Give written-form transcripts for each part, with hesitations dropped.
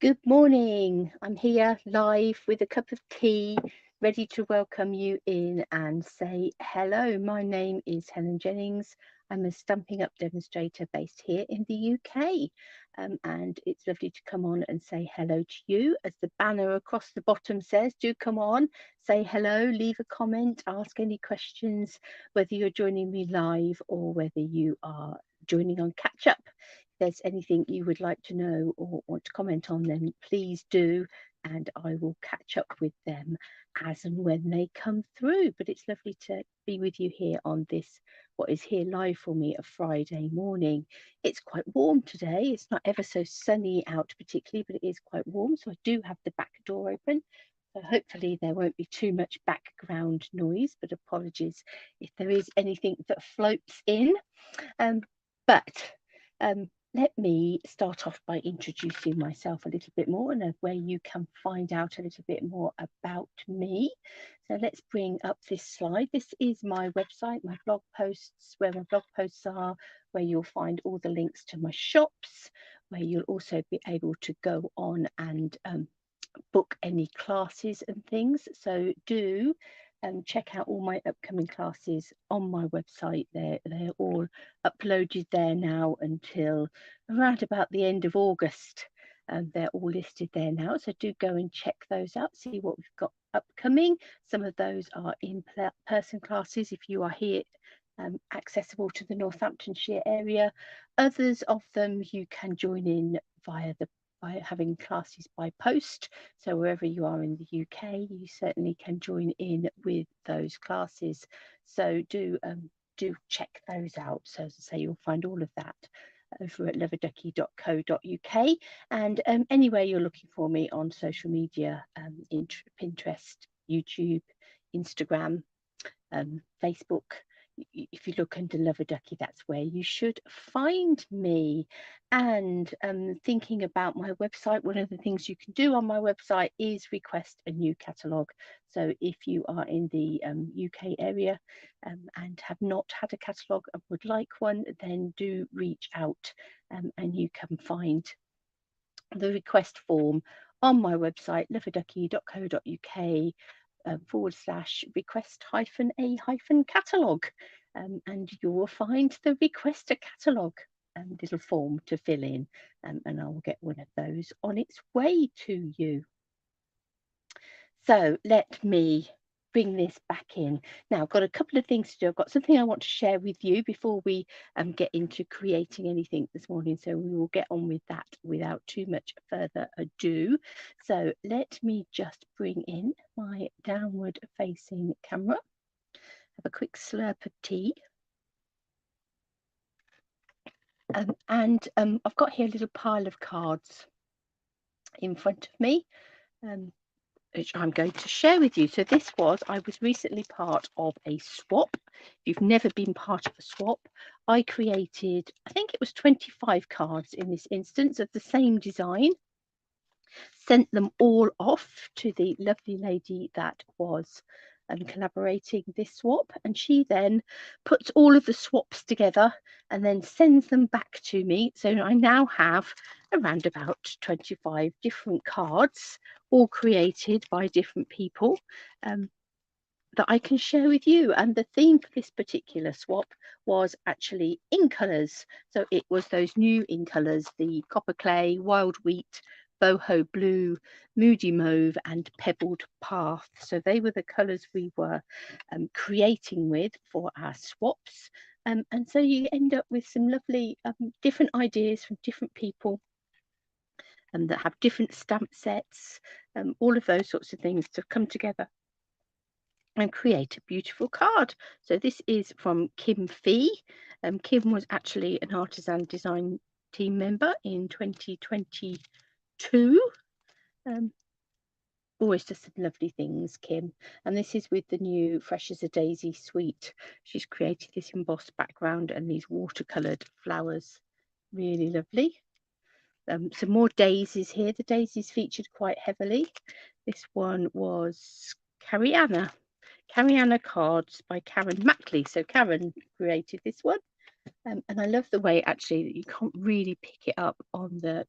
Good morning. I'm here live with a cup of tea, ready to welcome you in and say hello. My name is Helen Jennings. I'm a Stampin' Up demonstrator based here in the UK. And it's lovely to come on and say hello to you. As the banner across the bottom says, do come on, say hello, leave a comment, ask any questions, whether you're joining me live or whether you are joining on catch up. There's anything you would like to know or want to comment on, then please do, and I will catch up with them as and when they come through. But it's lovely to be with you here on this, what is here live for me, a Friday morning. It's quite warm today. It's not ever so sunny out particularly, but it is quite warm. So I do have the back door open. So hopefully there won't be too much background noise, but apologies if there is anything that floats in. But let me start off by introducing myself a little bit more and where you can find out a little bit more about me. So let's bring up this slide. This is my website, my blog posts, where my blog posts are, where you'll find all the links to my shops, where you'll also be able to go on and book any classes and things. So do check out all my upcoming classes on my website. They're all uploaded there now until around about the end of August. They're all listed there now, so do go and check those out, see what we've got upcoming. Some of those are in-person classes if you are here, accessible to the Northamptonshire area. Others of them you can join in via by having classes by post. So wherever you are in the UK, you certainly can join in with those classes. So do check those out. So as I say, you'll find all of that over at Love-a-Duckie.co.uk, and anywhere you're looking for me on social media, Pinterest, YouTube, Instagram, Facebook. If you look under Love-a-Duckie, that's where you should find me. And thinking about my website, one of the things you can do on my website is request a new catalogue. So if you are in the UK area and have not had a catalogue and would like one, then do reach out and you can find the request form on my website, loveaduckie.co.uk. /request -a catalogue, and you will find the request a catalogue little form to fill in, and I will get one of those on its way to you. So let me bring this back in. Now I've got a couple of things to do. I've got something I want to share with you before we get into creating anything this morning. So we will get on with that without too much further ado. So let me just bring in my downward facing camera. Have a quick slurp of tea. And I've got here a little pile of cards in front of me. Which I'm going to share with you. So I was recently part of a swap. If you've never been part of a swap, I created, I think it was 25 cards in this instance of the same design, sent them all off to the lovely lady that was collaborating this swap, and she then puts all of the swaps together and then sends them back to me. So I now have around about 25 different cards, all created by different people, that I can share with you. And the theme for this particular swap was actually in colours. So it was those new in colours, the copper clay, wild wheat, boho blue, moody mauve and pebbled path. So they were the colours we were creating with for our swaps. And so you end up with some lovely different ideas from different people that have different stamp sets, all of those sorts of things to come together and create a beautiful card. So this is from Kim Fee. Kim was actually an artisan design team member in 2022. Always just some lovely things, Kim. And this is with the new Fresh as a Daisy suite. She's created this embossed background and these watercoloured flowers. Really lovely. Some more daisies here. The daisies featured quite heavily. This one was Cariana cards by Karen Mackley. So Karen created this one. And I love the way actually that you can't really pick it up on the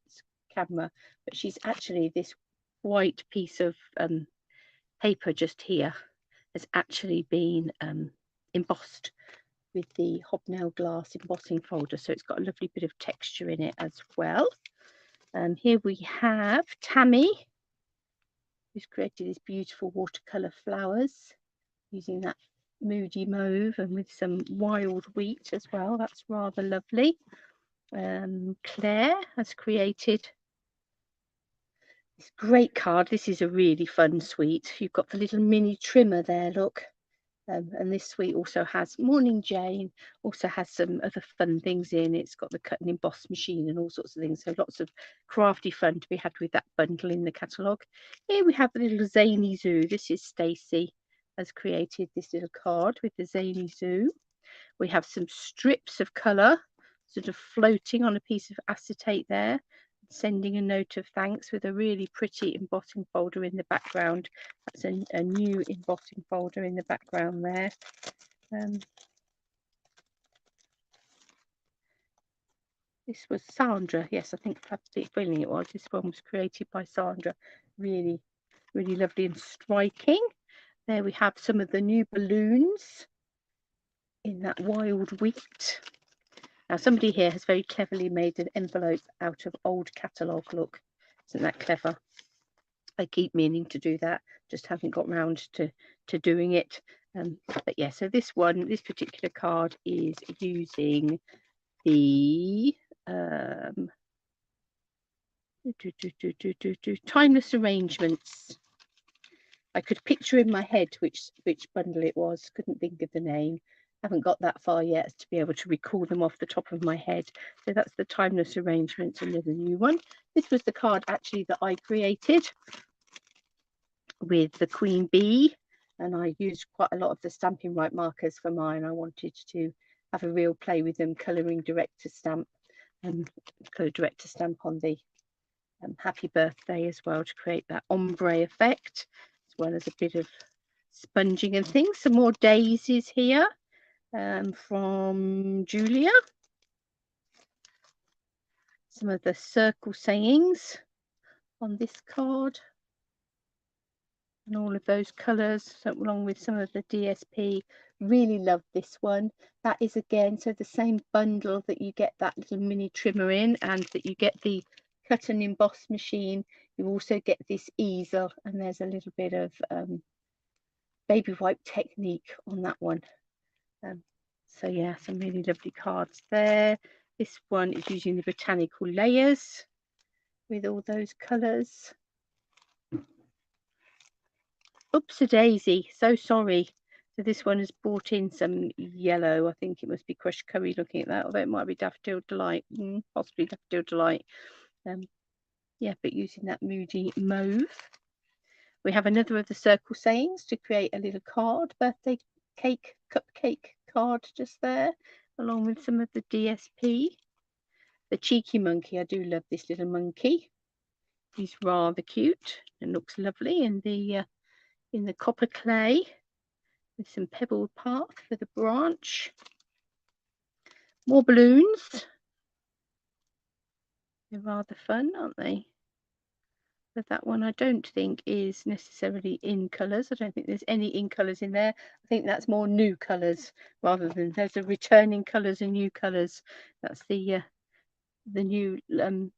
camera, but she's actually, this white piece of paper just here has actually been embossed with the hobnail glass embossing folder, so it's got a lovely bit of texture in it as well. Here we have Tammy, who's created these beautiful watercolour flowers using that moody mauve and with some wild wheat as well. That's rather lovely. Claire has created this great card. This is a really fun suite. You've got the little mini trimmer there, look. And this suite also has Morning Jane, also has some other fun things in. It's got the cut and emboss machine and all sorts of things. So lots of crafty fun to be had with that bundle in the catalogue. Here we have the little Zany Zoo. This is Stacey has created this little card with the Zany Zoo. We have some strips of colour sort of floating on a piece of acetate there, sending a note of thanks with a really pretty embossing folder in the background. That's a new embossing folder in the background there. This was Sandra. Yes, I think Fabric Feeling it was. This one was created by Sandra. Really, really lovely and striking. There we have some of the new balloons in that wild wheat. Now somebody here has very cleverly made an envelope out of old catalogue. Look, isn't that clever? I keep meaning to do that, just haven't got round to doing it. But yeah, so this particular card is using the Timeless Arrangements. I could picture in my head which bundle it was, couldn't think of the name. Haven't got that far yet to be able to recall them off the top of my head. So that's the Timeless Arrangements, and there's a new one. This was the card actually that I created with the Queen Bee, and I used quite a lot of the Stampin' Right markers for mine. I wanted to have a real play with them, colouring direct to stamp and colour direct to stamp on the happy birthday as well, to create that ombre effect, as well as a bit of sponging and things. Some more daisies here from Julia. Some of the circle sayings on this card, and all of those colours, so along with some of the DSP. Really love this one. That is again, so the same bundle that you get that little mini trimmer in, and that you get the cut and emboss machine. You also get this easel, and there's a little bit of baby wipe technique on that one. So yeah, some really lovely cards there. This one is using the botanical layers with all those colours. Oops a daisy, so sorry. So this one has brought in some yellow. I think it must be crushed curry looking at that, although it might be Daffodil Delight, possibly Daffodil Delight. Yeah, but using that moody mauve. We have another of the circle sayings to create a little card, birthday cake, cupcake card just there, along with some of the DSP. The cheeky monkey, I do love this little monkey. He's rather cute and looks lovely in the copper clay with some pebbled path for the branch. More balloons. They're rather fun, aren't they? But that one I don't think is necessarily in colours. I don't think there's any in colours in there. I think that's more new colours rather than, there's a returning colours and new colours. That's the new lemon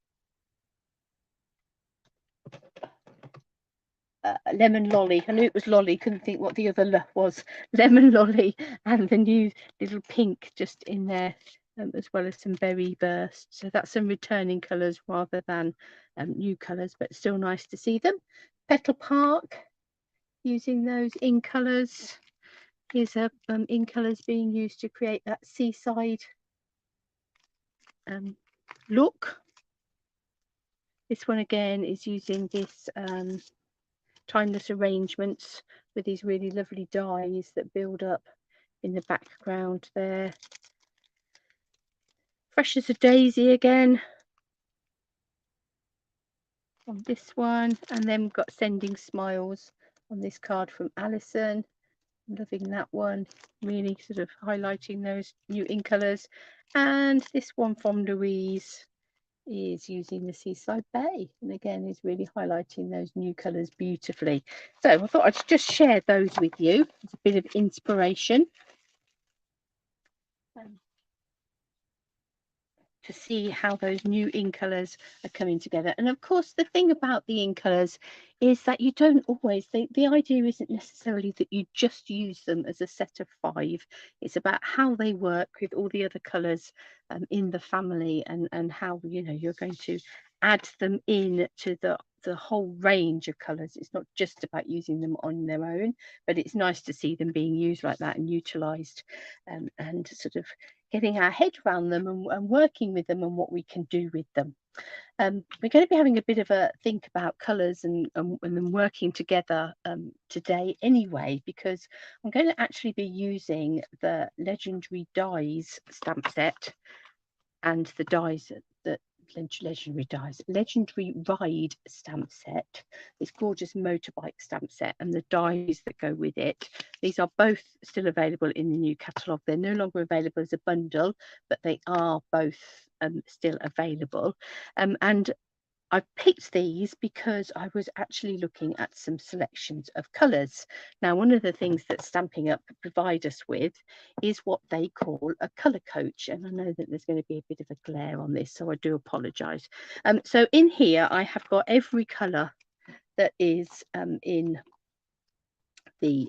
lolly. I knew it was lolly, couldn't think what the other was. Lemon lolly, and the new little pink just in there, as well as some berry burst. So that's some returning colours rather than new colours, but still nice to see them. Petal Park, using those in colours. Here's a in colours being used to create that seaside look. This one again is using this Timeless Arrangements with these really lovely dies that build up in the background there. Fresh as a Daisy again on this one, and then we've got Sending Smiles on this card from Alison. Loving that one, really sort of highlighting those new in colours. And this one from Louise, is using the Seaside Bay, and again is really highlighting those new colours beautifully. So I thought I'd just share those with you as a bit of inspiration to see how those new in colours are coming together. And of course, the thing about the in colours is that you don't always, the idea isn't necessarily that you just use them as a set of 5. It's about how they work with all the other colours in the family, and how, you know, you're going to add them in to the whole range of colours. It's not just about using them on their own, but it's nice to see them being used like that and utilised, and sort of getting our head around them and working with them and what we can do with them. We're going to be having a bit of a think about colours and then working together today anyway, because I'm going to actually be using the Legendary Dies stamp set and the dies that Legendary Ride stamp set, this gorgeous motorbike stamp set, and the dies that go with it. These are both still available in the new catalogue. They're no longer available as a bundle, but they are both still available. And I picked these because I was actually looking at some selections of colours. Now, one of the things that Stampin' Up provide us with is what they call a colour coach. And I know that there's going to be a bit of a glare on this, so I do apologise. So in here, I have got every colour that is in the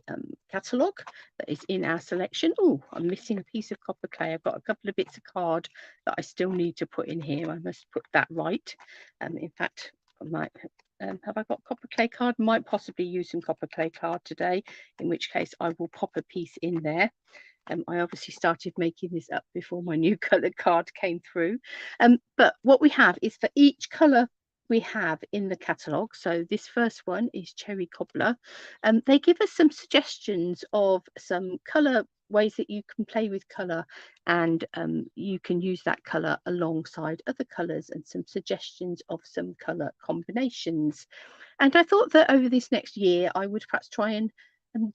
catalogue that is in our selection. Oh, I'm missing a piece of copper clay. I've got a couple of bits of card that I still need to put in here. I must put that right. In fact, I might have I got copper clay card? Might possibly use some copper clay card today, in which case I will pop a piece in there. I obviously started making this up before my new colour card came through. But what we have is for each colour we have in the catalogue. So this first one is Cherry Cobbler. They give us some suggestions of some colour ways that you can play with colour, and you can use that colour alongside other colours, and some suggestions of some colour combinations. And I thought that over this next year I would perhaps try and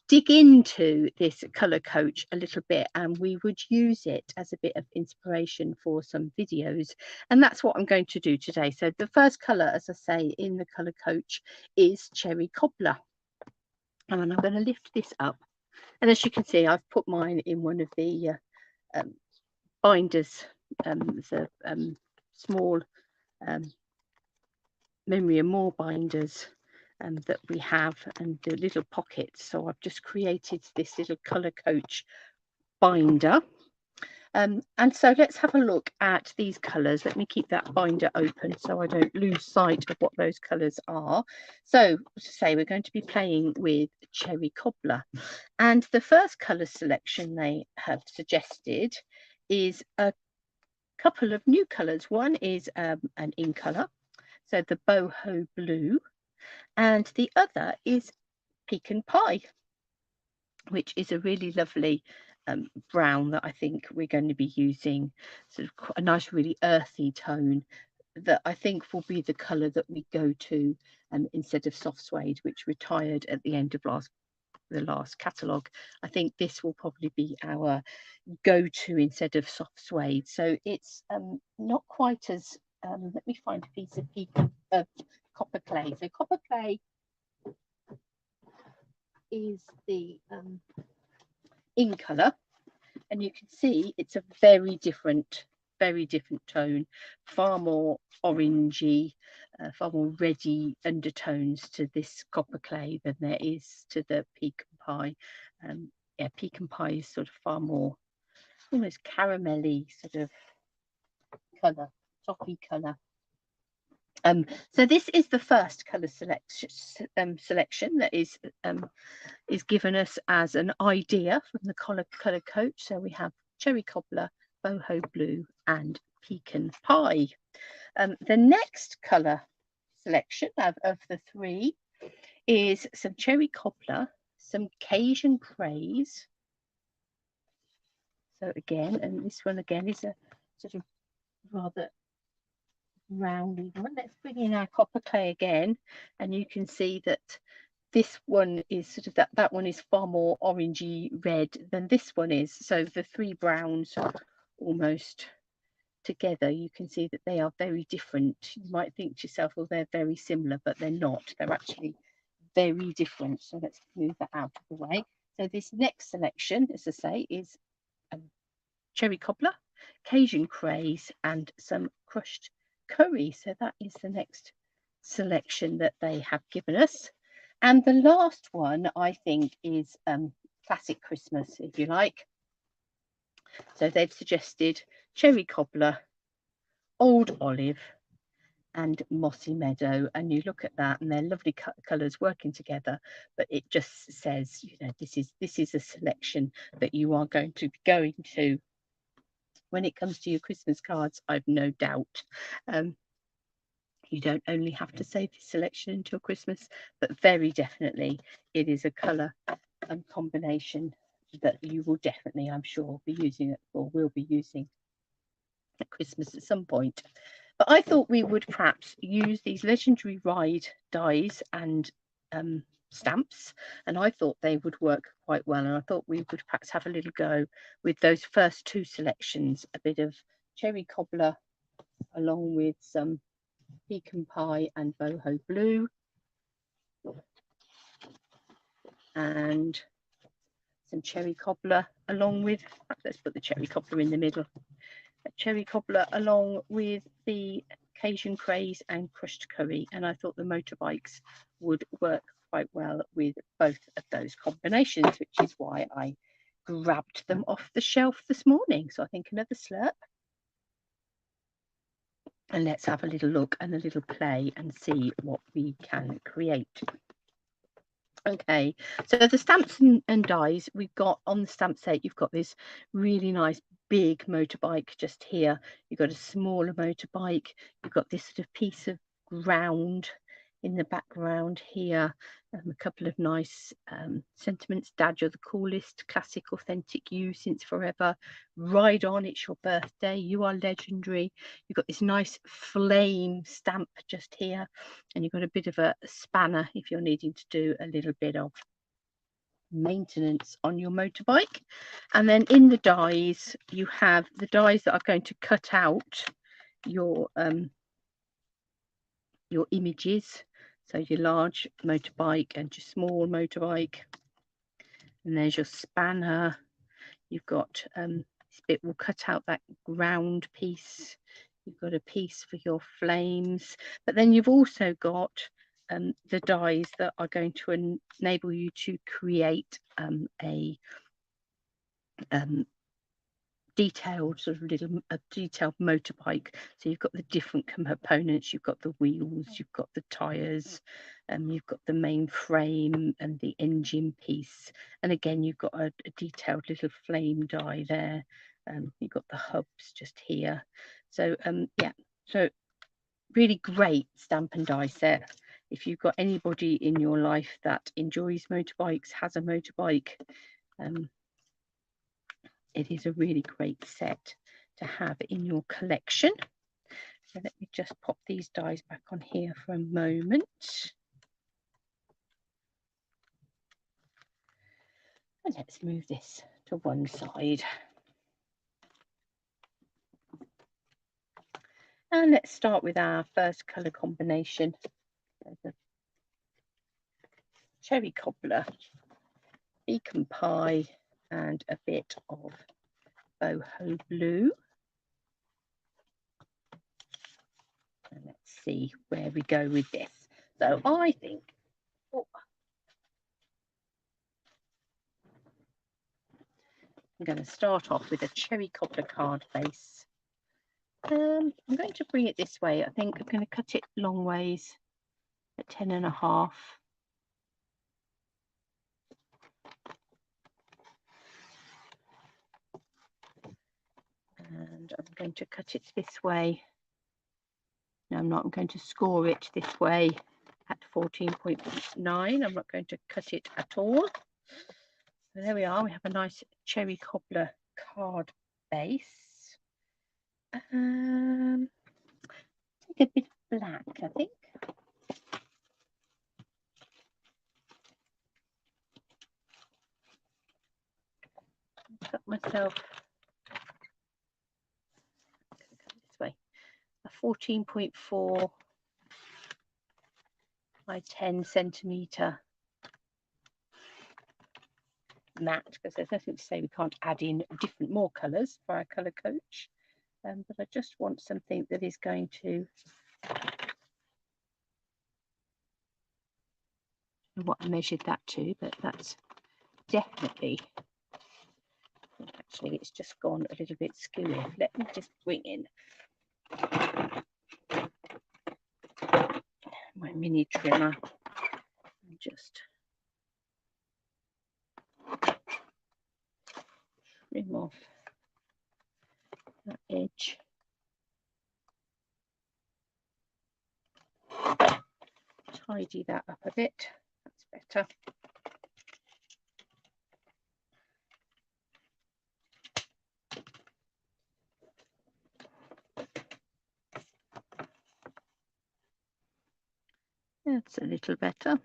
dig into this colour coach a little bit, and we would use it as a bit of inspiration for some videos, and that's what I'm going to do today. So the first colour, as I say, in the colour coach is Cherry Cobbler, and I'm going to lift this up, and as you can see, I've put mine in one of the binders, the small Memory and More binders that we have, and the little pockets. So I've just created this little colour coach binder. And so let's have a look at these colours. Let me keep that binder open so I don't lose sight of what those colours are. So to say, we're going to be playing with Cherry Cobbler, and the first colour selection they have suggested is a couple of new colours. One is an in colour, so the Boho Blue, and the other is Pecan Pie, which is a really lovely brown that I think we're going to be using, sort of a nice, really earthy tone that I think will be the colour that we go to instead of soft suede, which retired at the end of the last catalogue. I think this will probably be our go-to instead of soft suede. So it's not quite as let me find a piece of copper clay. So copper clay is the in colour, and you can see it's a very different tone, far more orangey, far more reddy undertones to this copper clay than there is to the Pecan Pie. Yeah, Pecan Pie is sort of far more almost caramelly sort of colour, toffee colour. So this is the first colour selection that is given us as an idea from the colour coach. So we have Cherry Cobbler, Boho Blue, and Pecan Pie. The next colour selection of the three is some Cherry Cobbler, some Cajun Praise. So again, and this one again is a sort of rather roundy one. Let's bring in our copper clay again, and you can see that this one is sort of that one is far more orangey red than this one is. So the three browns almost together, you can see that they are very different. You might think to yourself, well, they're very similar, but they're not. They're actually very different. So let's move that out of the way. So this next selection, as I say, is cherry cobbler, Cajun craze, and some crushed curry. So that is the next selection that they have given us. And the last one, I think, is classic Christmas, if you like. So they've suggested cherry cobbler, old olive, and mossy meadow, and you look at that and they're lovely colours working together, but it just says, you know, this is a selection that you are going to be going to when it comes to your Christmas cards. I've no doubt. You don't only have to save this selection until Christmas, but very definitely it is a colour and combination that you will definitely, I'm sure, be using it, or will be using at Christmas at some point. But I thought we would perhaps use these legendary ride dies and stamps, and I thought they would work quite well, and I thought we would perhaps have a little go with those first two selections, a bit of cherry cobbler along with some pecan pie and boho blue, and some cherry cobbler along with, let's put the cherry cobbler in the middle, a cherry cobbler along with the Cajun craze and crushed curry. And I thought the motorbikes would work quite well with both of those combinations, which is why I grabbed them off the shelf this morning. So I think another slurp, and let's have a little look and a little play and see what we can create. Okay, so the stamps and dies we've got on the stamp set, you've got this really nice big motorbike just here, you've got a smaller motorbike, you've got this sort of piece of ground in the background here, a couple of nice sentiments. Dad, you're the coolest, classic, authentic you since forever, ride on, it's your birthday, you are legendary. You've got this nice flame stamp just here, and you've got a bit of a spanner if you're needing to do a little bit of maintenance on your motorbike. And then in the dies, you have the dies that are going to cut out your images, so your large motorbike and your small motorbike. And there's your spanner. You've got this bit will cut out that ground piece. You've got a piece for your flames, but then you've also got the dies that are going to enable you to create a detailed sort of detailed motorbike. So you've got the different components, you've got the wheels, you've got the tires, you've got the main frame and the engine piece, and again you've got a detailed little flame die there. You've got the hubs just here. So yeah, so really great stamp and die set. If you've got anybody in your life that enjoys motorbikes, has a motorbike, it is a really great set to have in your collection. So let me just pop these dies back on here for a moment. And let's move this to one side. And let's start with our first colour combination. So the cherry cobbler, pecan pie, and a bit of boho blue. And let's see where we go with this. So I think I'm going to start off with a cherry cobbler card base. I'm going to bring it this way. I think I'm going to cut it long ways at 10.5. And I'm going to cut it this way. No, I'm not. I'm going to score it this way at 14.9. I'm not going to cut it at all. So there we are. We have a nice cherry cobbler card base. Take a bit of black, I think. Cut myself 14.4 by 10 centimetre matte, because there's nothing to say we can't add in more colours for our colour coach, but I just want something that is going to, what I measured that to, but that's definitely, actually it's just gone a little bit skewy. Let me just bring in my mini trimmer and just trim off that edge. Tidy that up a bit, that's better. That's a little better.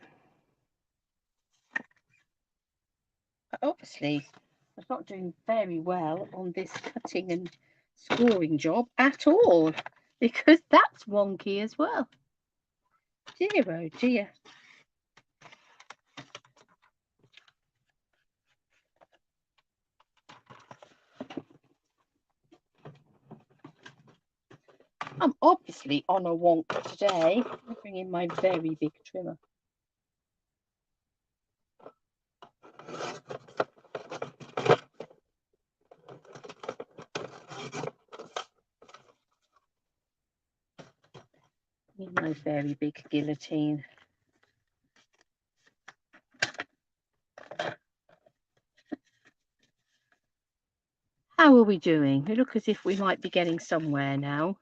But obviously, I'm not doing very well on this cutting and scoring job at all, because that's wonky as well. Dear, oh dear. I'm obviously on a wonk today. I'll bring in my very big trimmer. In my very big guillotine. How are we doing? We look as if we might be getting somewhere now.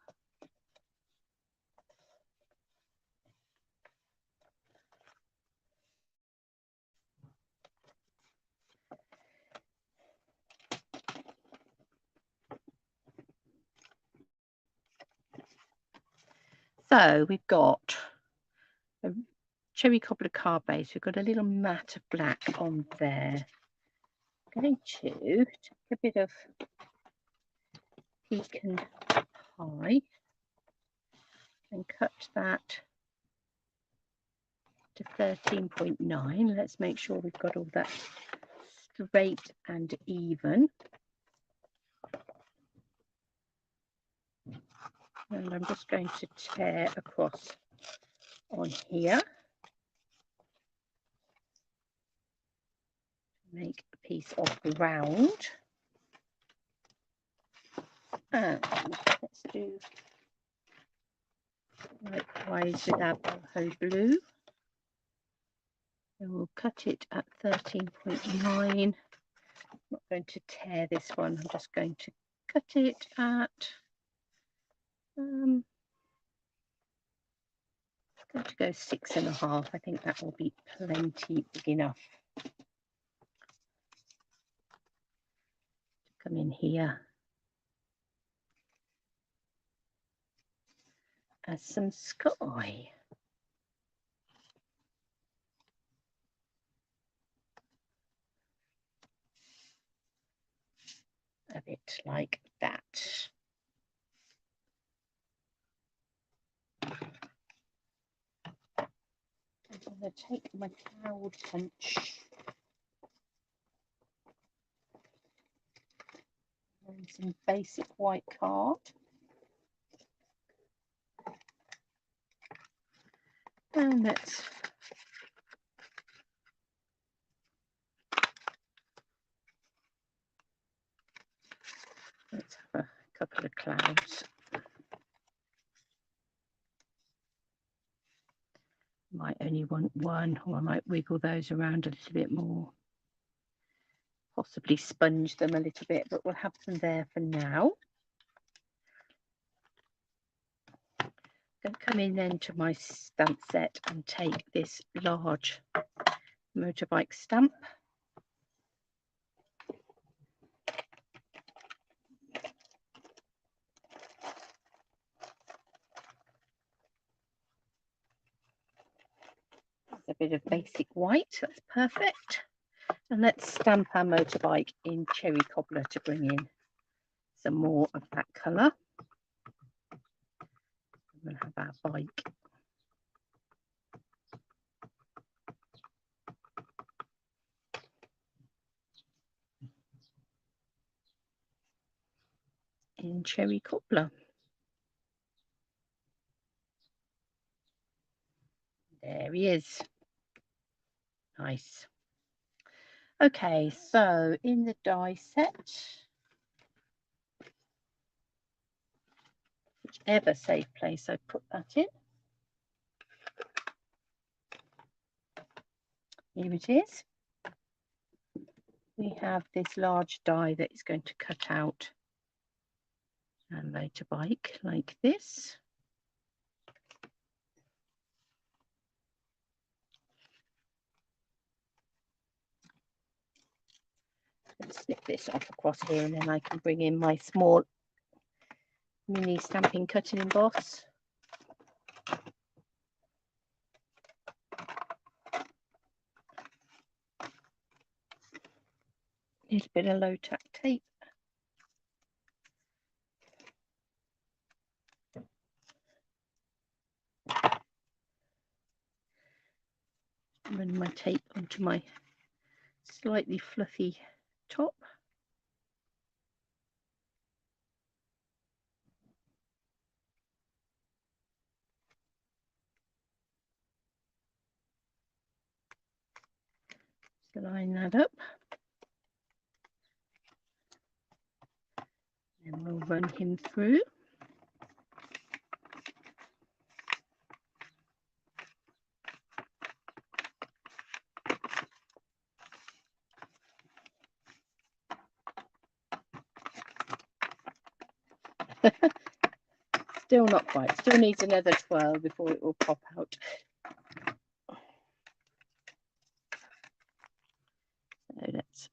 So we've got a cherry cobbler card base. We've got a little mat of black on there. I'm going to take a bit of pecan pie and cut that to 13.9. Let's make sure we've got all that straight and even. And I'm just going to tear across on here. Make a piece of ground. And let's do likewise with our boho blue. And we'll cut it at 13.9. I'm not going to tear this one, I'm just going to cut it at I'm going to go 6.5. I think that will be plenty big enough. Come in here as some sky. A bit like that. I'm going to take my cloud punch and some basic white card. And let's have a couple of clouds. Might only want one, or I might wiggle those around a little bit more. Possibly sponge them a little bit, but we'll have them there for now. I'm going to come in then to my stamp set and take this large motorbike stamp. A bit of basic white, that's perfect. And let's stamp our motorbike in cherry cobbler to bring in some more of that colour. We'll have our bike. In cherry cobbler. There he is. Nice. Okay, so in the die set, whichever safe place I put that in. Here it is. We have this large die that is going to cut out a motorbike like this. Let's snip this off across here, and then I can bring in my small mini Stampin' cut and emboss. A little bit of low tack tape. Run my tape onto my slightly fluffy top. Just line that up. And we'll run him through. Still not quite. Still needs another twirl before it will pop out. So let's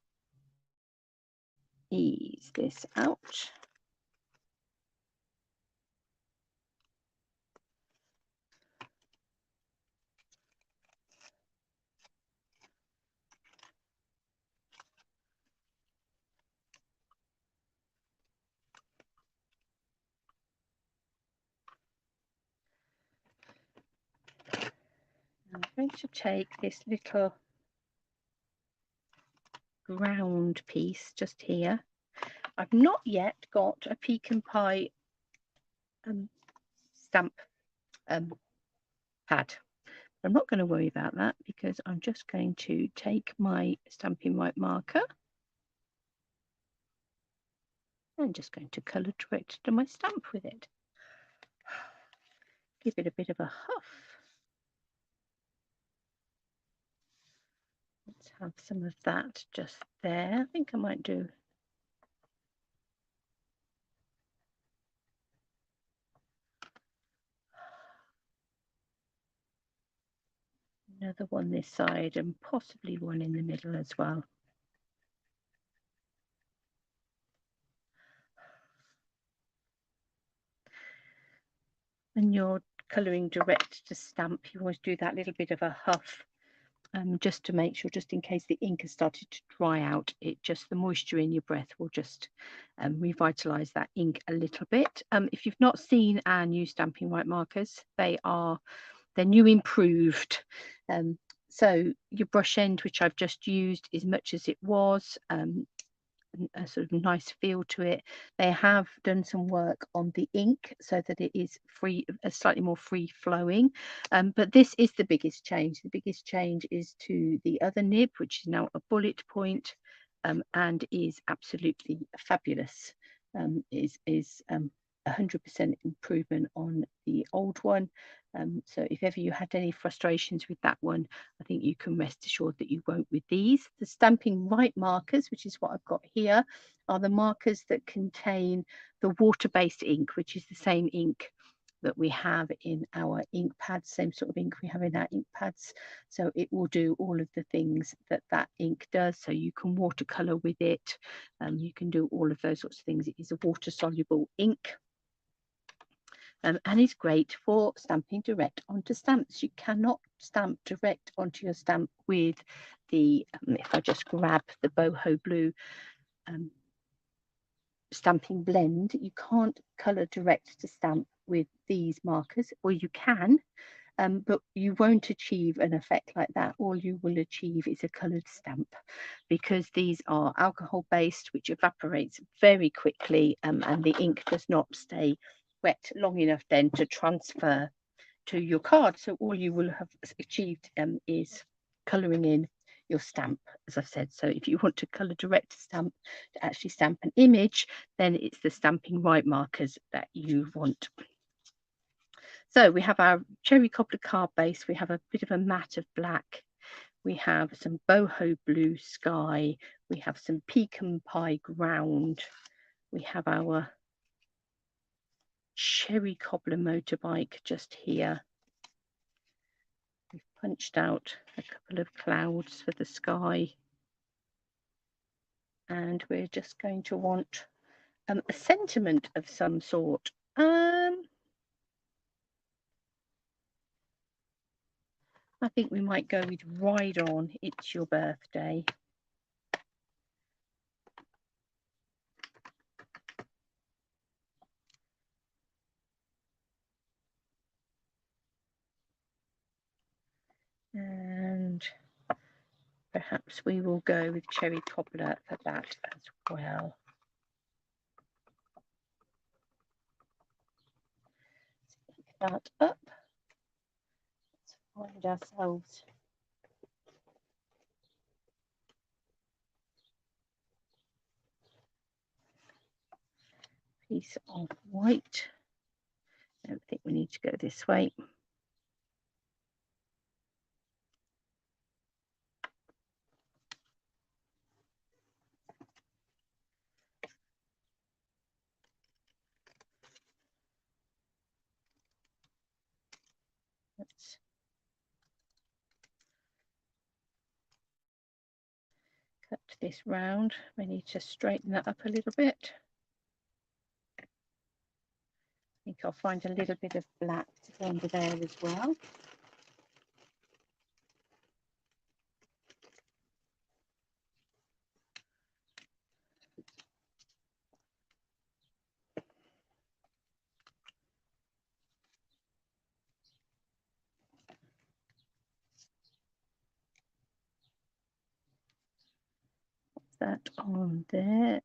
ease this out. I'm going to take this little ground piece just here. I've not yet got a pecan pie stamp pad. I'm not going to worry about that because I'm just going to take my Stampin' White marker. I'm just going to colour direct to my stamp with it. Give it a bit of a huff. Let's have some of that just there. I think I might do another one this side and possibly one in the middle as well. When you're colouring direct to stamp, you always do that little bit of a huff, just to make sure, just in case the ink has started to dry out, it just, the moisture in your breath will just revitalise that ink a little bit. If you've not seen our new Stampin' White markers, they're new improved. So your brush end, which I've just used, is much as it was, a sort of nice feel to it. They have done some work on the ink so that it is free, slightly more free flowing, but this is the biggest change. The biggest change is to the other nib, which is now a bullet point, and is absolutely fabulous. Is 100% improvement on the old one. So if ever you had any frustrations with that one, I think you can rest assured that you won't with these. The Stampin' White markers, which is what I've got here, are the markers that contain the water-based ink, which is the same ink that we have in our ink pads, same sort of ink we have in our ink pads. So it will do all of the things that that ink does. So you can watercolor with it, you can do all of those sorts of things. It is a water-soluble ink. And is great for stamping direct onto stamps. You cannot stamp direct onto your stamp with the, if I just grab the boho blue stamping blend, you can't colour direct to stamp with these markers, or you can, but you won't achieve an effect like that. All you will achieve is a coloured stamp, because these are alcohol based, which evaporates very quickly, and the ink does not stay wet long enough then to transfer to your card. So all you will have achieved is colouring in your stamp, as I've said. So if you want to colour direct stamp, to actually stamp an image, then it's the Stampin' Right markers that you want. So we have our cherry cobbler card base, we have a bit of a matte of black, we have some boho blue sky, we have some pecan pie ground, we have our cherry cobbler motorbike just here. We've punched out a couple of clouds for the sky, and we're just going to want a sentiment of some sort. I think we might go with Ride On, It's Your Birthday. And perhaps we will go with cherry cobbler for that as well. Pick that up. Let's find ourselves a piece of white. I don't think we need to go this way. Let's cut this round. We need to straighten that up a little bit. I think I'll find a little bit of black to go under there as well. That on there,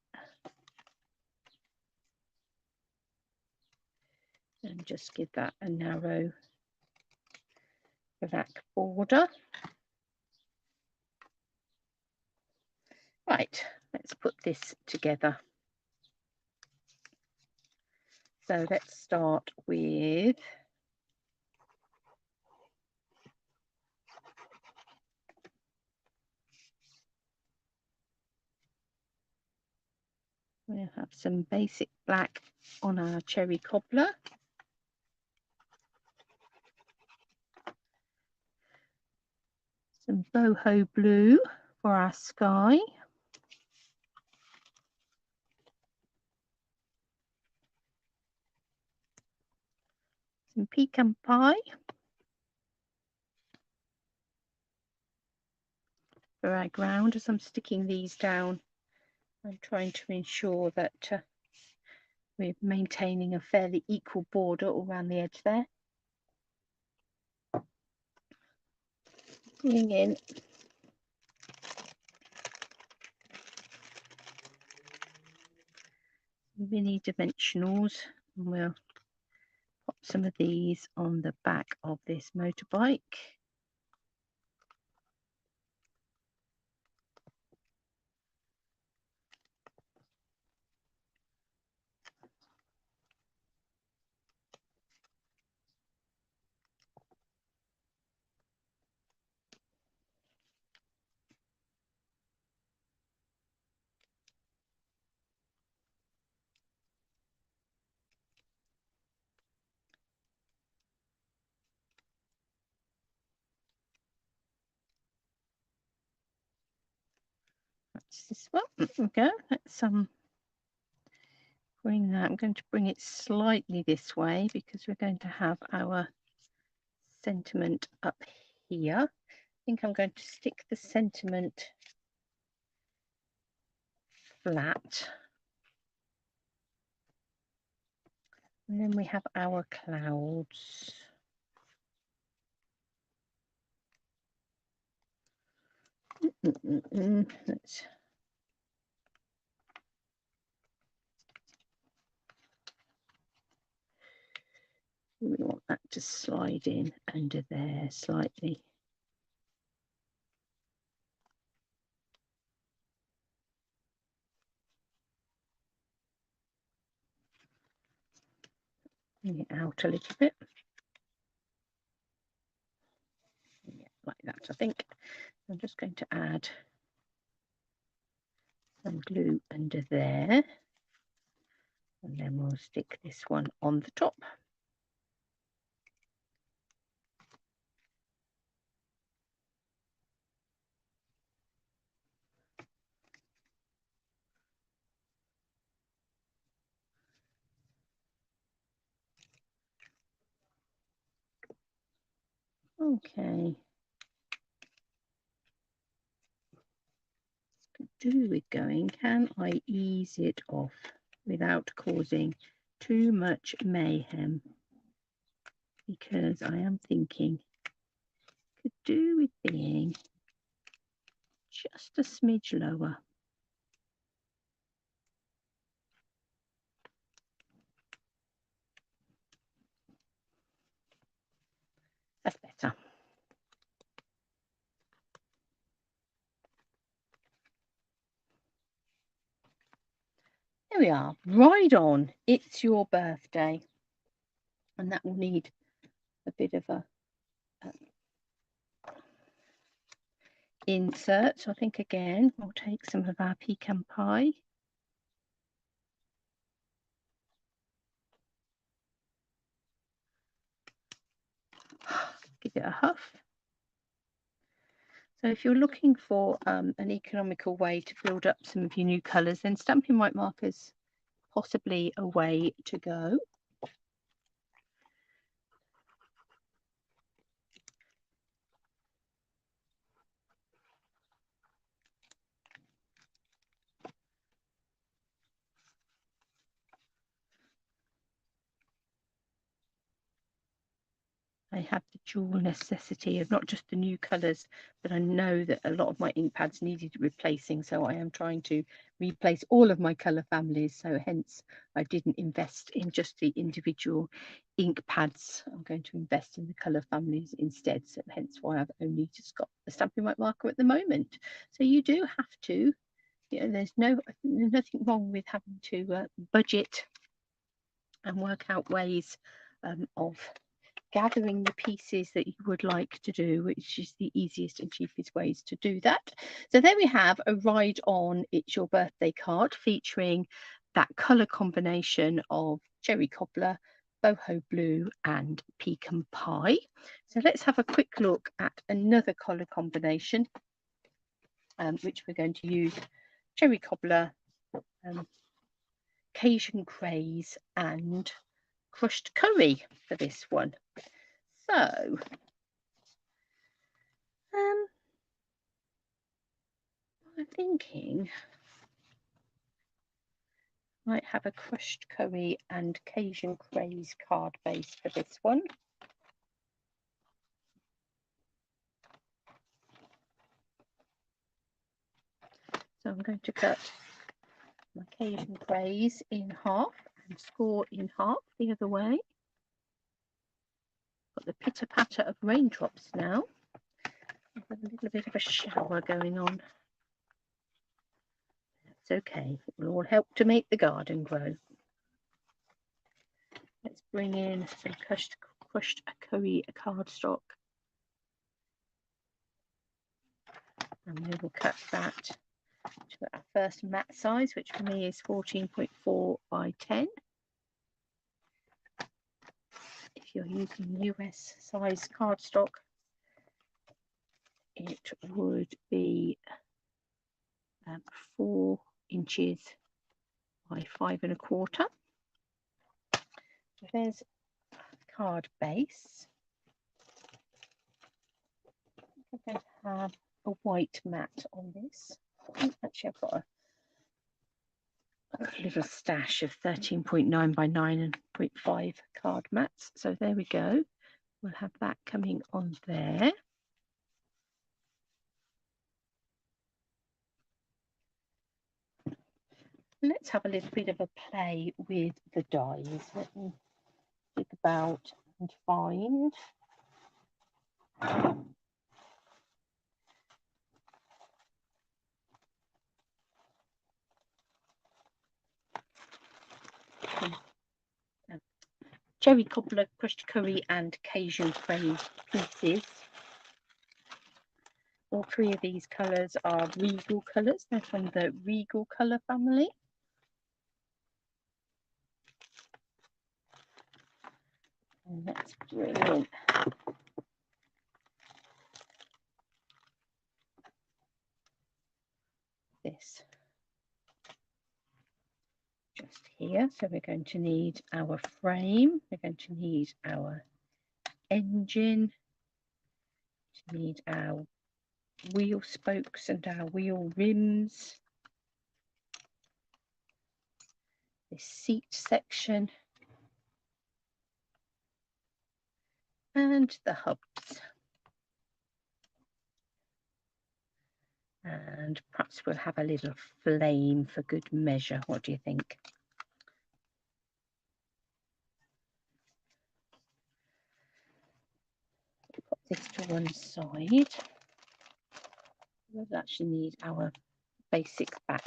and just give that a narrow black border. Right, let's put this together. So let's start with we'll have some basic black on our cherry cobbler. Some boho blue for our sky. Some pecan pie for our ground. As I'm sticking these down, I'm trying to ensure that we're maintaining a fairly equal border all around the edge there. Pulling in mini dimensionals, and we'll pop some of these on the back of this motorbike. That's this one. There we go. Let's bring that. I'm going to bring it slightly this way because we're going to have our sentiment up here. I think I'm going to stick the sentiment flat. And then we have our clouds. Let's we want that to slide in under there slightly. Bring it out a little bit. Yeah, like that, I think. I'm just going to add some glue under there. And then we'll stick this one on the top. Okay. Could do with going, can I ease it off without causing too much mayhem? Because I am thinking could do with being just a smidge lower. That's better. There we are. Right on. It's your birthday. And that will need a bit of a insert. So I think again, we'll take some of our pecan pie. Give it a huff. So if you're looking for an economical way to build up some of your new colours, then Stampin' White markers possibly a way to go. I have the dual necessity of not just the new colours, but I know that a lot of my ink pads needed replacing, so I am trying to replace all of my colour families, so hence I didn't invest in just the individual ink pads. I'm going to invest in the colour families instead, so hence why I've only just got the Stampin' White marker at the moment. So you do have to, you know, there's nothing wrong with having to budget and work out ways of gathering the pieces that you would like to do, which is the easiest and cheapest ways to do that. So there we have a Ride On It's Your Birthday card featuring that colour combination of cherry cobbler, boho blue and pecan pie. So let's have a quick look at another colour combination, which we're going to use cherry cobbler, Cajun craze and crushed curry for this one. So I'm thinking might have a crushed curry and Cajun craze card base for this one. So I'm going to cut my Cajun craze in half and score in half the other way. Got the pitter patter of raindrops now. I've got a little bit of a shower going on. That's okay. It will all help to make the garden grow. Let's bring in some crushed curry cardstock. And we will cut that to our first mat size, which for me is 14.4 by 10. If you're using US size cardstock, it would be 4 inches by 5 1/4. So there's card base. I'm going to have a white mat on this. Actually, I've got I've got a little stash of 13.9 by 9.5 card mats. So there we go. We'll have that coming on there. Let's have a little bit of a play with the dies. Let me think about and find. Cherry cobbler, crushed curry and Cajun crave pieces. All three of these colours are Regal colours. They're from the Regal colour family. And that's brilliant. This just here. So we're going to need our frame. We're going to need our engine. We need our wheel spokes and our wheel rims. This seat section. And the hubs. And perhaps we'll have a little flame for good measure. What do you think? Put this to one side. We'll actually need our basic back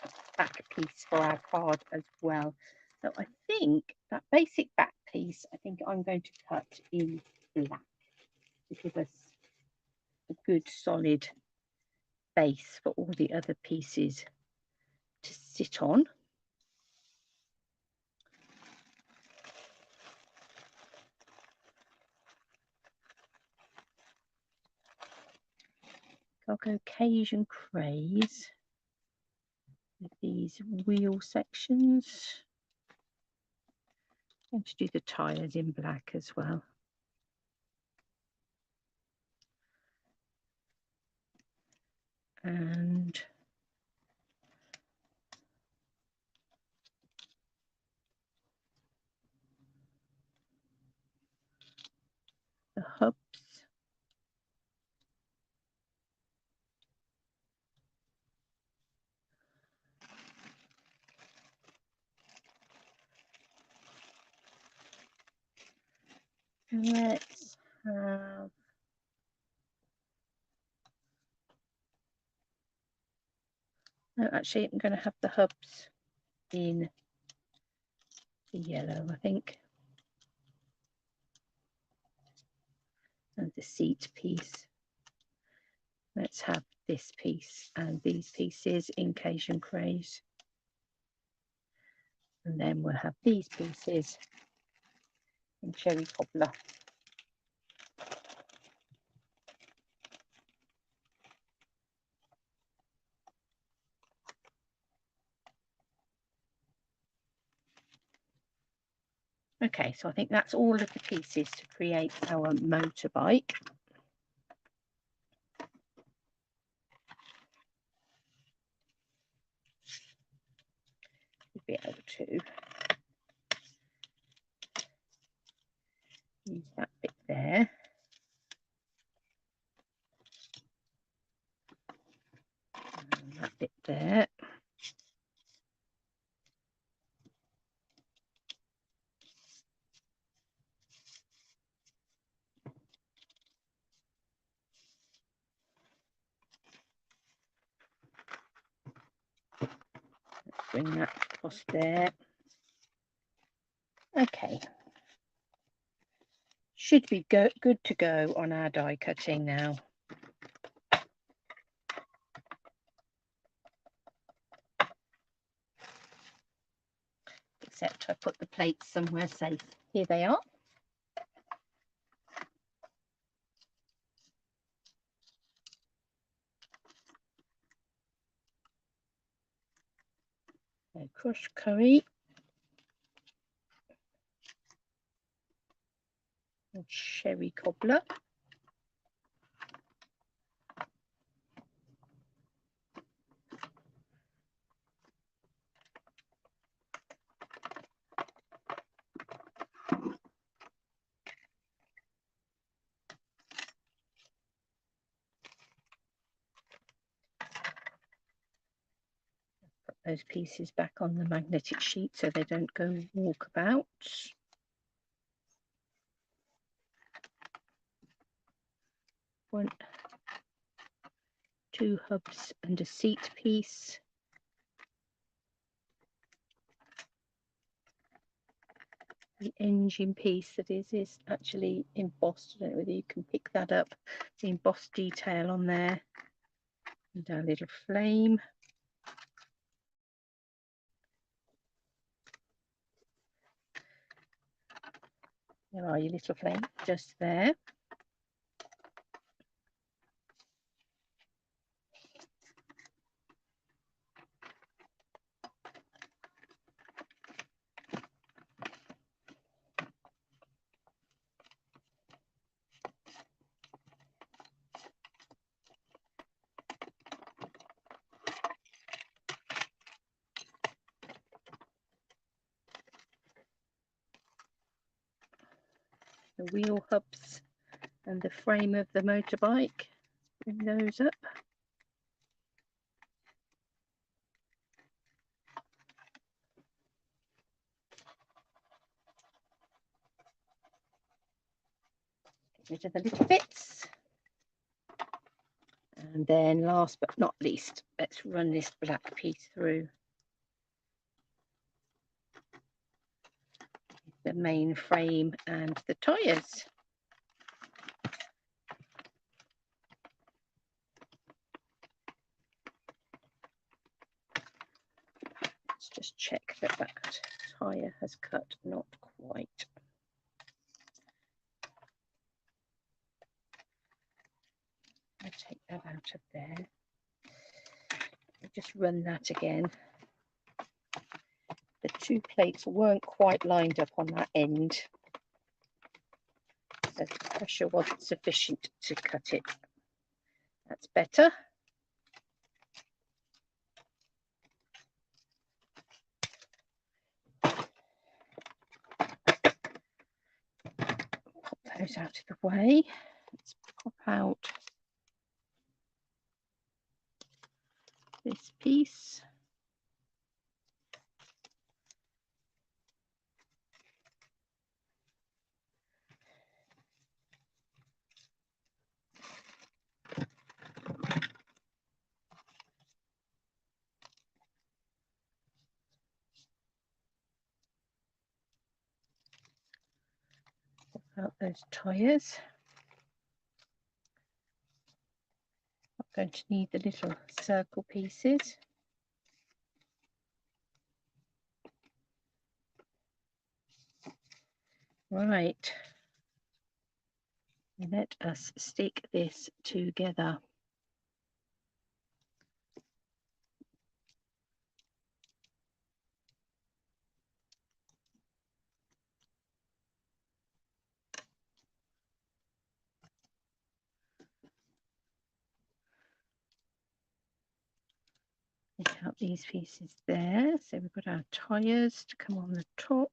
piece for our card as well. So I think that basic back piece, I think I'm going to cut in black to give us a good solid base for all the other pieces to sit on. I'll go Cajun craze with these wheel sections. I'm going to do the tyres in black as well. And the hubs. Let's have no, actually I'm going to have the hubs in the yellow, I think. And the seat piece. Let's have this piece and these pieces in Cajun craze. And then we'll have these pieces in cherry cobbler. Okay, so I think that's all of the pieces to create our motorbike. We'll be able to use that bit there. And that bit there. Bring that across there. Okay. Should be good to go on our die cutting now. Except I put the plates somewhere safe. Here they are. So crushed curry. And cherry cobbler. those pieces back on the magnetic sheet so they don't go walkabout. One, two hubs and a seat piece. The engine piece that is actually embossed. I don't know whether you can pick that up. The embossed detail on there. And our little flame. There are your little flame, just there. The wheel hubs and the frame of the motorbike. Bring those up. Get rid of the little bits. And then last but not least, let's run this black piece through the main frame and the tyres. Let's just check that that tyre has cut, not quite. I'll take that out of there. I'll just run that again. The two plates weren't quite lined up on that end, so the pressure wasn't sufficient to cut it. That's better. Pop those out of the way. Let's pop out this piece. Out those tyres. I'm going to need the little circle pieces. Right. Let us stick this together. Take out these pieces there. So we've got our tyres to come on the top.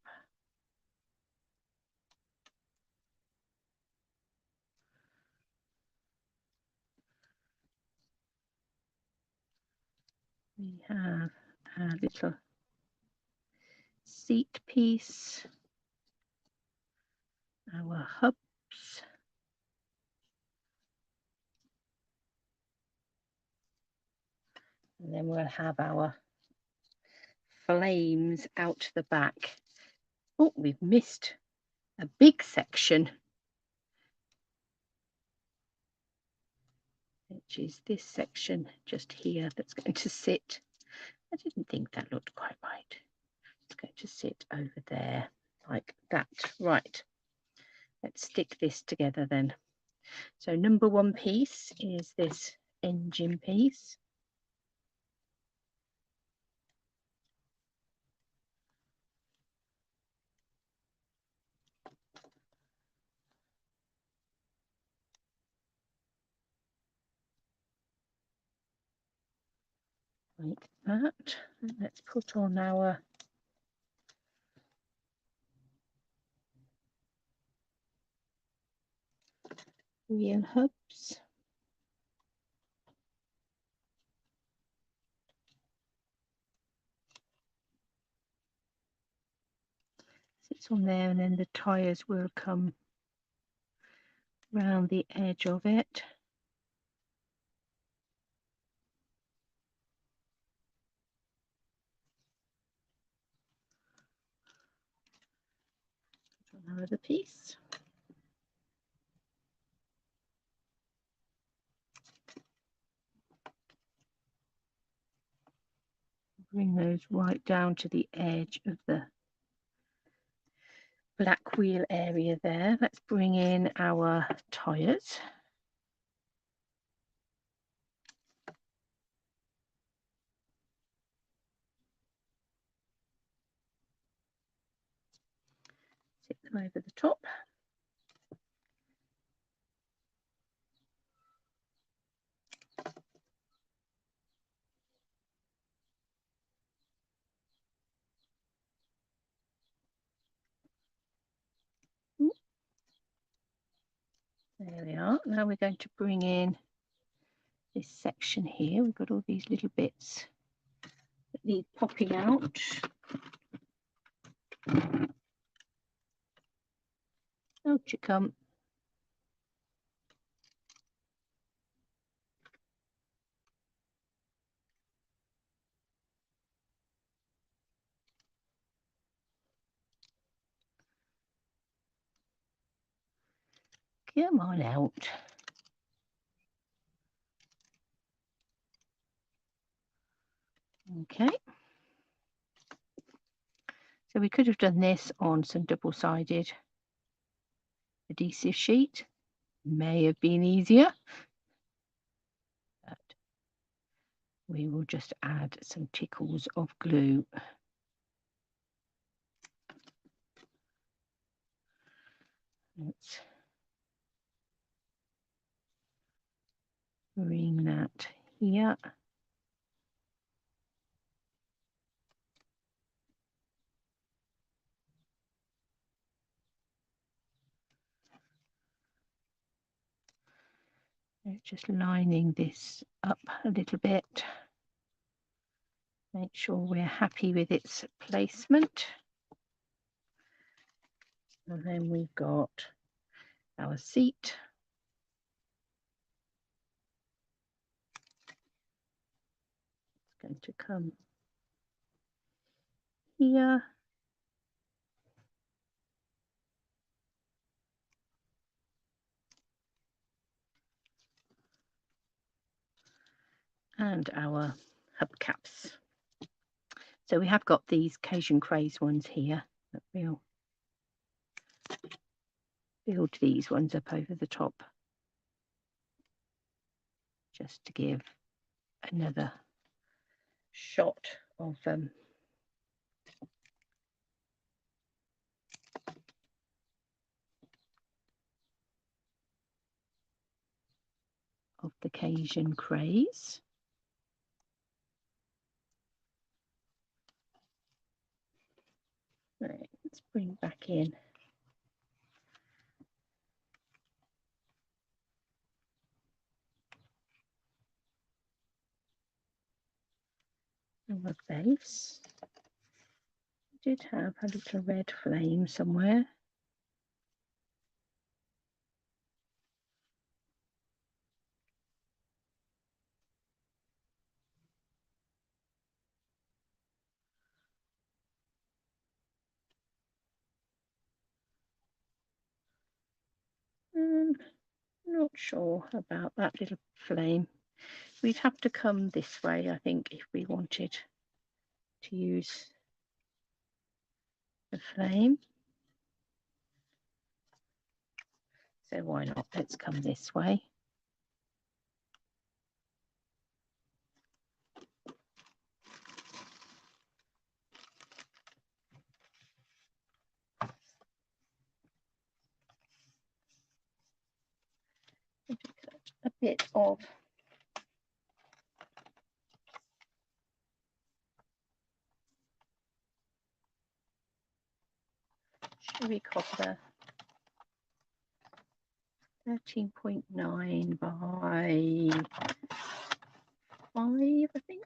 We have our little seat piece, our hubs, and then we'll have our flames out the back. Oh, we've missed a big section, which is this section just here that's going to sit. I didn't think that looked quite right. It's going to sit over there like that. Right, let's stick this together then. So number one piece is this engine piece. Like that. And let's put on our wheel hubs. bits on there, and then the tires will come round the edge of it. Another piece. Bring those right down to the edge of the black wheel area there. Let's bring in our tires. Sit them over the top. There we are. Now we're going to bring in this section here. We've got all these little bits that need popping out. Out you come. Come on out. Okay. So we could have done this on some double-sided adhesive sheet. May have been easier, but we will just add some tickles of glue. Let's bring that here. Just lining this up a little bit. Make sure we're happy with its placement. And then we've got our seat. It's going to come here. And our hubcaps. So we have got these Cajun Craze ones here, but we'll build these ones up over the top just to give another shot of the Cajun Craze. Right, let's bring back in our base. We did have a little red flame somewhere. Not sure about that little flame. We'd have to come this way, I think, if we wanted to use the flame. So why not? Let's come this way. A bit of cherry copper, 13.9 by 5, I think.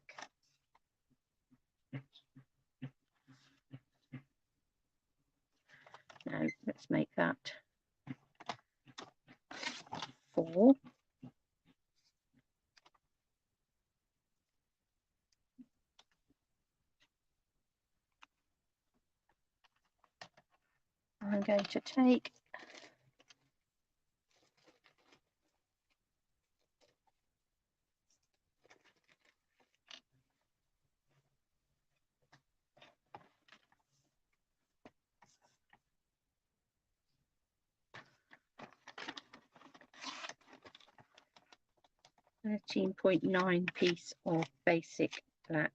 going to take (13.9) piece of basic black.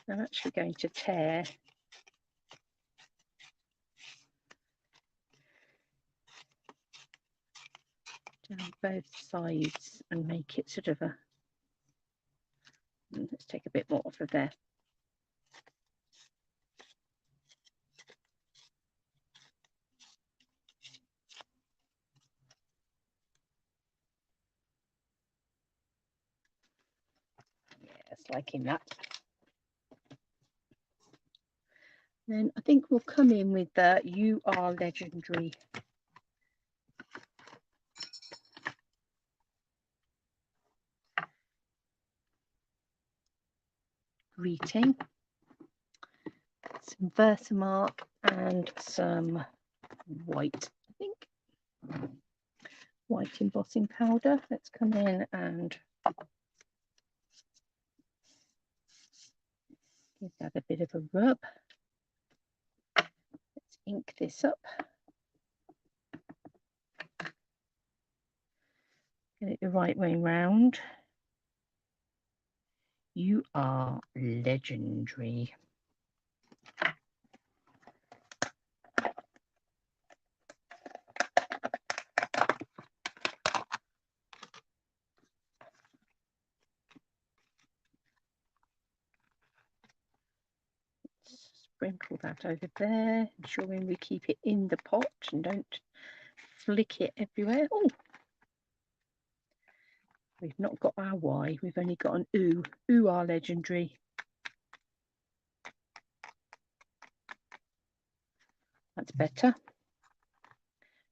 I'm actually going to tear down both sides and make it sort of a, let's take a bit more off of there. Yes, liking that. Then I think we'll come in with the You Are Legendary. Greeting. Some Versamark and some white, I think. White embossing powder. Let's come in and give that a bit of a rub. Let's ink this up. Get it the right way round. You are legendary. Sprinkle that over there, ensuring we keep it in the pot and don't flick it everywhere. Oh, we've not got our Y, we've only got an oo. You are legendary. That's better.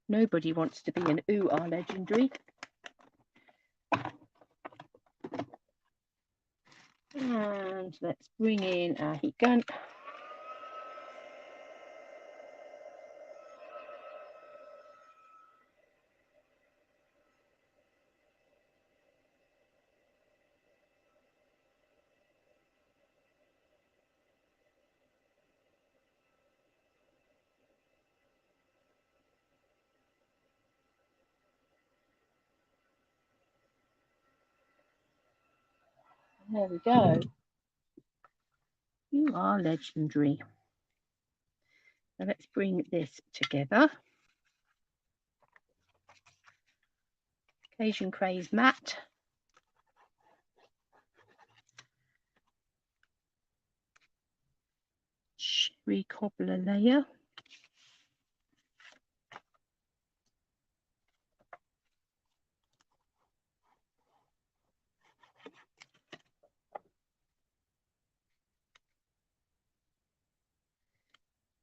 Nobody wants to be an You Are Legendary. And let's bring in our heat gun. There we go. You are legendary. Now let's bring this together. Asian Craze Matte. Cherry Cobbler layer.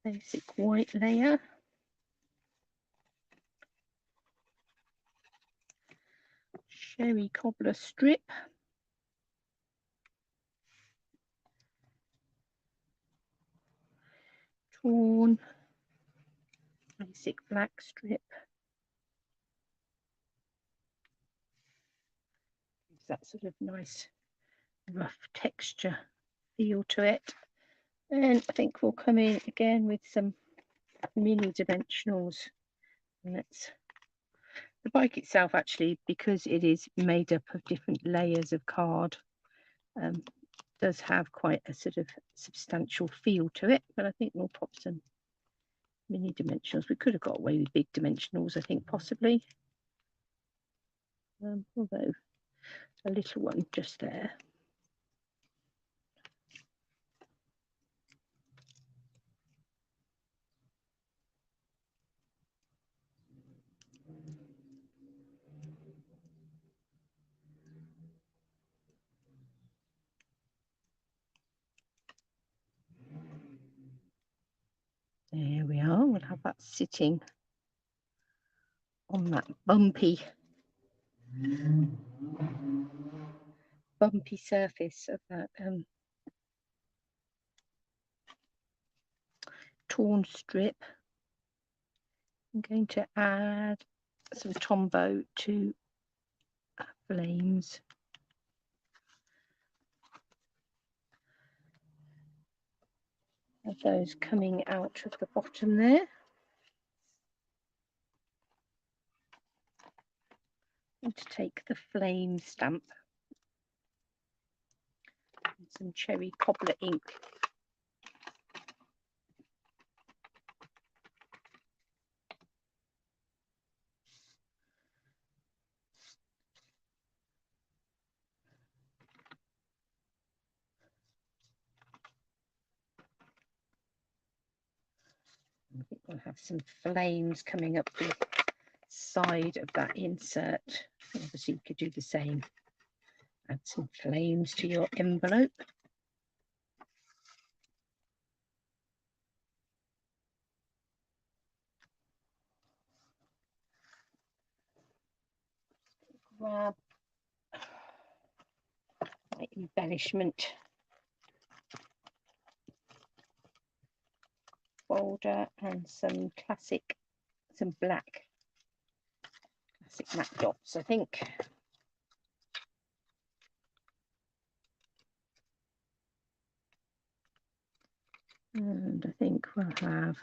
Basic white layer. Cherry Cobbler strip. Torn. Basic black strip. Gives that sort of nice rough texture feel to it. And I think we'll come in again with some mini dimensionals. And let's, the bike itself actually, because it is made up of different layers of card, does have quite a sort of substantial feel to it, but I think we'll pop some mini dimensionals. We could have got away with big dimensionals, I think, possibly, although a little one just there. There we are. We'll have that sitting on that bumpy surface of that torn strip. I'm going to add some Tombow to flames. Of those coming out of the bottom there. And to take the flame stamp and some cherry cobbler ink. I think we'll have some flames coming up the side of that insert. Obviously you could do the same. Add some flames to your envelope. Grab my embellishment folder and some black classic matte dots, I think. And I think we'll have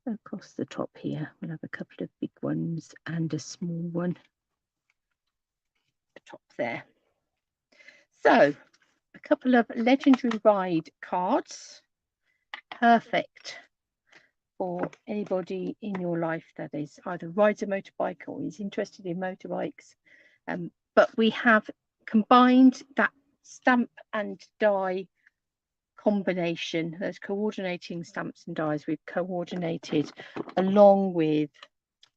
across the top here, we'll have a couple of big ones and a small one at the top there. So a couple of Legendary Ride cards, perfect for anybody in your life that is either rides a motorbike or is interested in motorbikes. But we have combined that stamp and die combination, those coordinating stamps and dies we've coordinated along with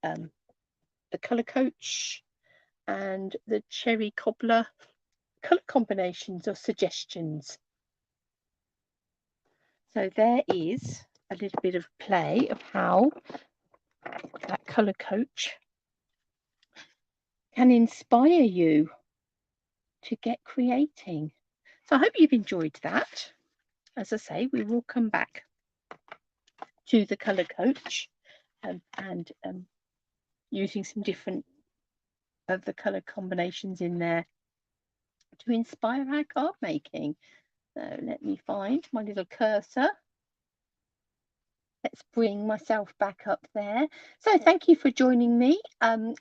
the colour coach and the cherry cobbler colour combinations or suggestions. So there is a little bit of play of how that colour coach can inspire you to get creating. So I hope you've enjoyed that. As I say, we will come back to the colour coach and using some different of the colour combinations in there to inspire our card making. So let me find my little cursor. Let's bring myself back up there. So thank you for joining me, and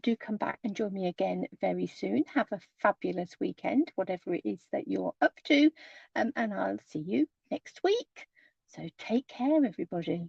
do come back and join me again very soon. Have a fabulous weekend, whatever it is that you're up to, and I'll see you next week. So take care, everybody.